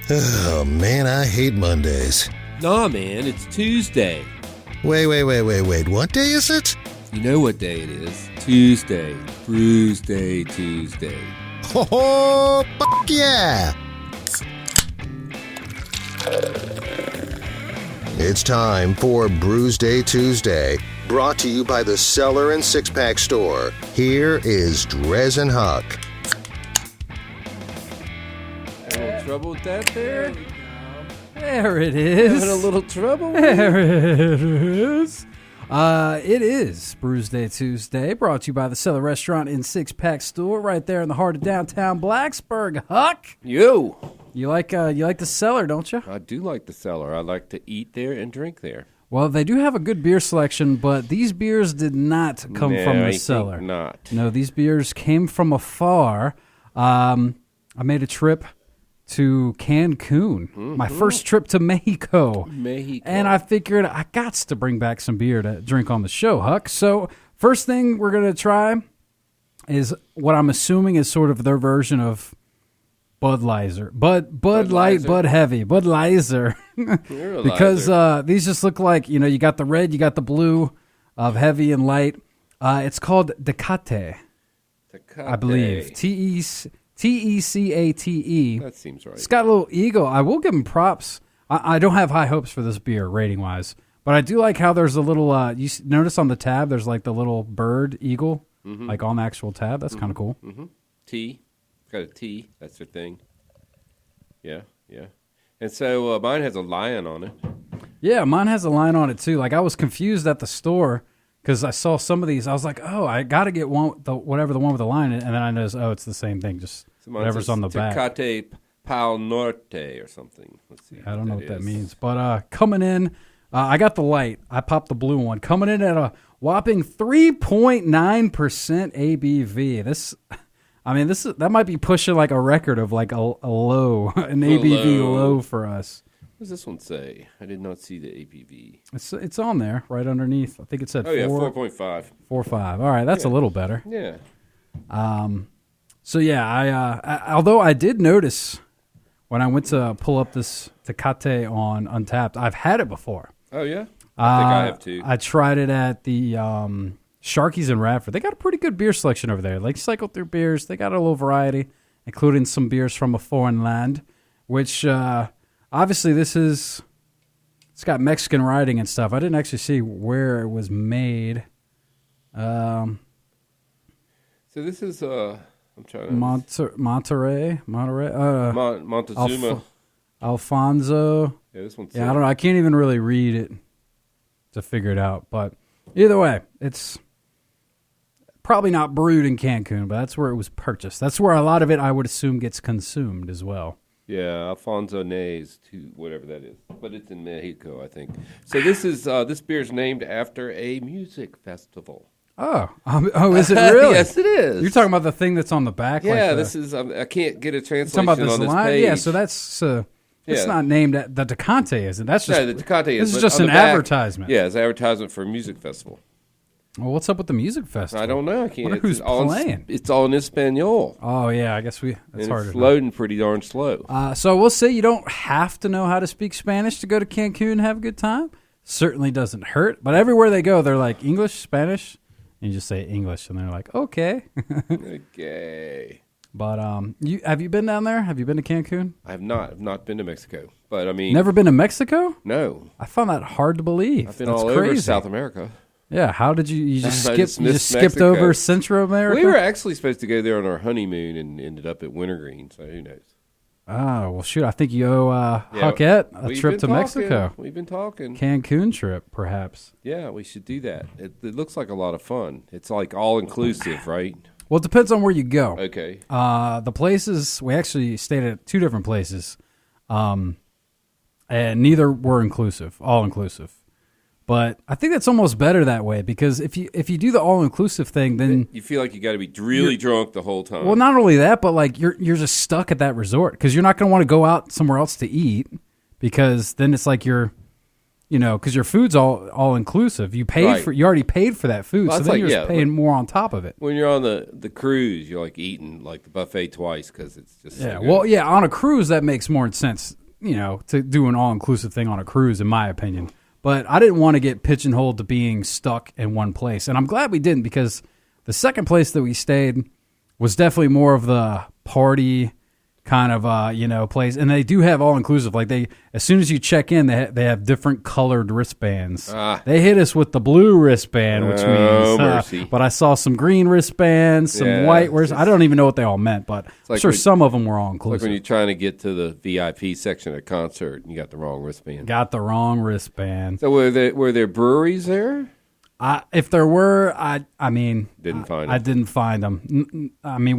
Oh, man, I hate Mondays. Nah, man, it's Tuesday. Wait. What day is it? You know what day it is. Tuesday. Brewsday Tuesday. Oh, fuck yeah! It's time for Brewsday Tuesday, brought to you by the Cellar and Six Pack Store. Here is Drez and Huck. Having trouble with that there? There it is. Having a little trouble? There it is. It is Brewsday Tuesday, brought to you by the Cellar Restaurant and Six Pack Store, right there in the heart of downtown Blacksburg. Huck, You like the Cellar, don't you? I do like the Cellar. I like to eat there and drink there. Well, they do have a good beer selection, but these beers did not come from the I Cellar. think not. No, these beers came from afar. I made a trip to Cancun, my first trip to Mexico. And I figured I got to bring back some beer to drink on the show, Huck. So first thing we're going to try is what I'm assuming is sort of their version of Budweiser. Bud Light, Bud Heavy, Budweiser. Because these just look like, you got the red, you got the blue of heavy and light. It's called Tecate, I believe. Tecate. That seems right. It's got a little ego. I will give them props. I don't have high hopes for this beer rating-wise, but I do like how there's a little, you notice on the tab, there's like the little bird eagle, like on the actual tab. That's kind of cool. T. It's got a T. That's their thing. Yeah. And so mine has a lion on it. Yeah, mine has a line on it too. Like I was confused at the store because I saw some of these. I was like, oh, I got to get whatever the one with the line, and then I noticed, oh, it's the same thing, just whatever's on the back. Tecate Pal Norte or something. Let's see. I don't know what that means. But coming in, I got the light. I popped the blue one. Coming in at a whopping 3.9% ABV. That might be pushing like a record of like a low, an ABV low for us. What does this one say? I did not see the ABV. It's on there right underneath. I think it said 4.5. 4.5. All right, that's a little better. Yeah. So yeah, I although I did notice when I went to pull up this Tecate on Untapped, I've had it before. Oh yeah, I think I have too. I tried it at the Sharky's in Radford. They got a pretty good beer selection over there. Like cycle through beers, they got a little variety, including some beers from a foreign land, which obviously it's got Mexican writing and stuff. I didn't actually see where it was made. So this is I'm trying to Monterey, Montezuma. Alfonso. Yeah, this one's I don't know. I can't even really read it to figure it out. But either way, it's probably not brewed in Cancun, but that's where it was purchased. That's where a lot of it, I would assume, gets consumed as well. Yeah, Alfonso Nays, whatever that is, but it's in Mexico, I think. So this beer is named after a music festival. Oh, is it really? Yes, it is. You're talking about the thing that's on the back? Yeah, like this is. I can't get a translation talking about this on this line? page. Yeah, so that's. It's not named the Tecate, isn't it? That's just. No, the Tecate is. This is just an advertisement. Yeah, it's an advertisement for a music festival. Well, what's up with the music festival? I don't know. I can't. Who's playing? It's all in Espanol. Oh yeah, I guess that's hard. It's loading pretty darn slow. So we'll say you don't have to know how to speak Spanish to go to Cancun and have a good time. Certainly doesn't hurt. But everywhere they go, they're like English, Spanish. And you just say English, and they're like, okay. Okay. But have you been down there? Have you been to Cancun? I have not. I've not been to Mexico. But I mean, never been to Mexico? No. I found that hard to believe. I've been all over South America. Yeah. How did you just skipped over Central America? We were actually supposed to go there on our honeymoon and ended up at Wintergreen. So who knows? Oh, well, shoot. I think you owe Huckett a trip to Mexico. We've been talking. Cancun trip, perhaps. Yeah, we should do that. It looks like a lot of fun. It's like all-inclusive, right? Well, it depends on where you go. Okay. The places, we actually stayed at two different places, and neither were all-inclusive. But I think that's almost better that way because if you do the all-inclusive thing, then you feel like you got to be really drunk the whole time. Well, not only that, but like you're just stuck at that resort because you're not going to want to go out somewhere else to eat because then it's like you're because your food's all inclusive. You paid you already paid for that food, so then you're just paying more on top of it. When you're on the cruise, you're like eating like the buffet twice because it's just so good. Well, yeah, on a cruise that makes more sense, to do an all inclusive thing on a cruise, in my opinion. But I didn't want to get pigeonholed to being stuck in one place, and I'm glad we didn't because the second place that we stayed was definitely more of the party kind of place, and they do have all inclusive. Like as soon as you check in, they have different colored wristbands. They hit us with the blue wristband, which means. But I saw some green wristbands, some white. I don't even know what they all meant, but I'm sure some of them were all inclusive. Like when you're trying to get to the VIP section at a concert, and you got the wrong wristband. Got the wrong wristband. So were there breweries there? If there were, I didn't find them. I didn't find them. I mean,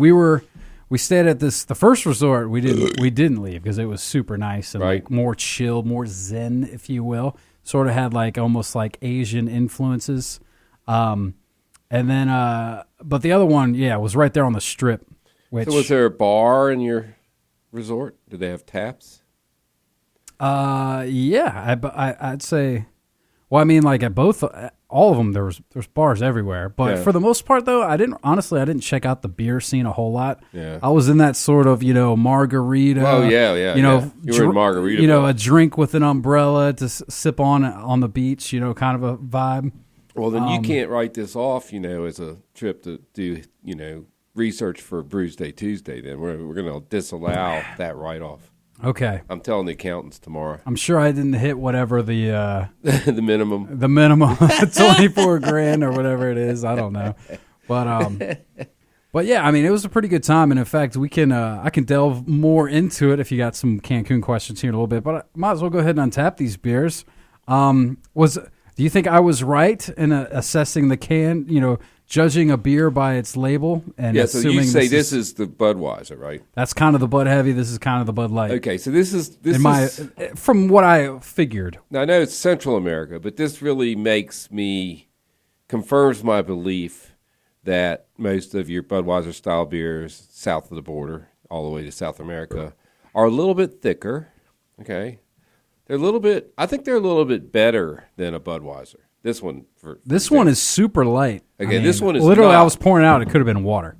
we stayed at the first resort. We didn't leave because it was super nice and like more chill, more zen, if you will. Sort of had like almost like Asian influences. And then, but the other one, was right there on the Strip. So was there a bar in your resort? Did they have taps? I'd say. Well, I mean, like at all of them, there's bars everywhere. But for the most part, though, I didn't check out the beer scene a whole lot. Yeah. I was in that sort of, margarita. Oh, yeah. You were in margarita. A drink with an umbrella to sip on the beach, kind of a vibe. Well, then you can't write this off, as a trip to do, research for Brewsday Tuesday. Then we're going to disallow that write-off. Okay. I'm telling the accountants tomorrow. I'm sure I didn't hit whatever the the minimum. The minimum, $24,000 or whatever it is. I don't know, but yeah, I mean, it was a pretty good time, and in fact, I can delve more into it if you got some Cancun questions here in a little bit. But I might as well go ahead and untap these beers. Do you think I was right in assessing the can? Judging a beer by its label and so you say this is the Budweiser, right? That's kind of the Bud Heavy. This is kind of the Bud Light. Okay, so this is from what I figured. Now I know it's Central America, but this really confirms my belief that most of your Budweiser style beers south of the border, all the way to South America, are a little bit thicker. Okay, I think they're a little bit better than a Budweiser. This one one is super light. Okay, this one is literally. I was pouring out; it could have been water.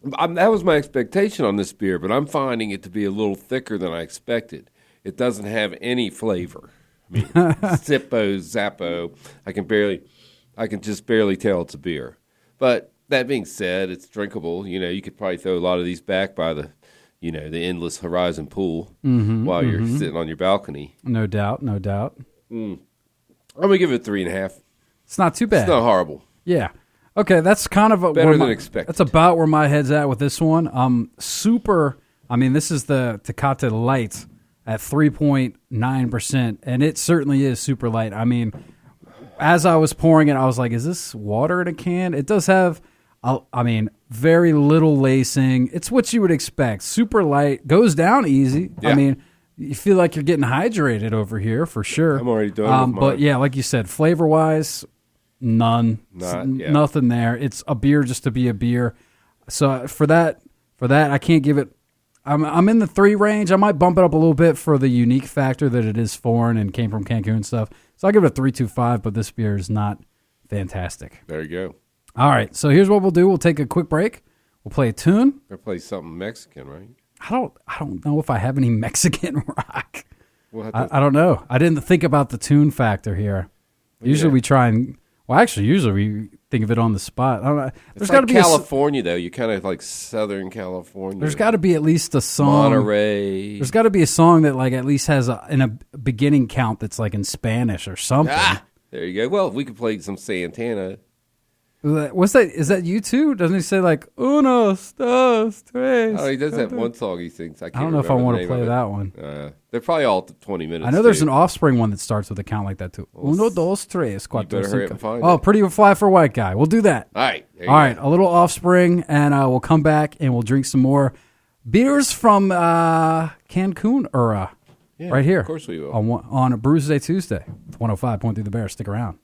That was my expectation on this beer, but I'm finding it to be a little thicker than I expected. It doesn't have any flavor. I mean, Zippo, Zappo. I can just barely tell it's a beer. But that being said, it's drinkable. You could probably throw a lot of these back by the endless horizon pool while you're sitting on your balcony. No doubt. I'm going to give it 3.5. It's not too bad. It's not horrible. Yeah. Okay, that's kind of better than expected. That's about where my head's at with this one. Super. I mean, this is the Tecate Light at 3.9%, and it certainly is super light. I mean, as I was pouring it, I was like, "Is this water in a can?" It does have, very little lacing. It's what you would expect. Super light, goes down easy. Yeah. I mean, you feel like you're getting hydrated over here for sure. I'm already done with mine. But yeah, like you said, flavor-wise, nothing there. It's a beer just to be a beer. So for that, I can't give it. I'm in the 3 range. I might bump it up a little bit for the unique factor that it is foreign and came from Cancun and stuff. So I'll give it a 3.25. But this beer is not fantastic. There you go. All right. So here's what we'll do. We'll take a quick break. We'll play a tune. Or play something Mexican, right? I don't know if I have any Mexican rock. I don't know. I didn't think about the tune factor here. Usually we try and usually we think of it on the spot. I don't know. There's got to be California though. You're kind of like Southern California. There's got to be at least a song. Monterey. There's got to be a song that like at least has a beginning count that's like in Spanish or something. There you go. Well, we could play some Santana. What's that? Is that you too? Doesn't he say like unos, dos, tres? Oh, he does have one song he sings. I don't know if I want to play that one. They're probably all 20 minutes. I know there's an Offspring one that starts with a count like that too. Uno, dos, tres, cuatro, better hurry up and find it. Pretty fly for a white guy. We'll do that. All right. All right. A little Offspring, and we'll come back and we'll drink some more beers from Cancun right here. Of course we will. On a Brewsday Tuesday. 105.3 The Bear. Stick around.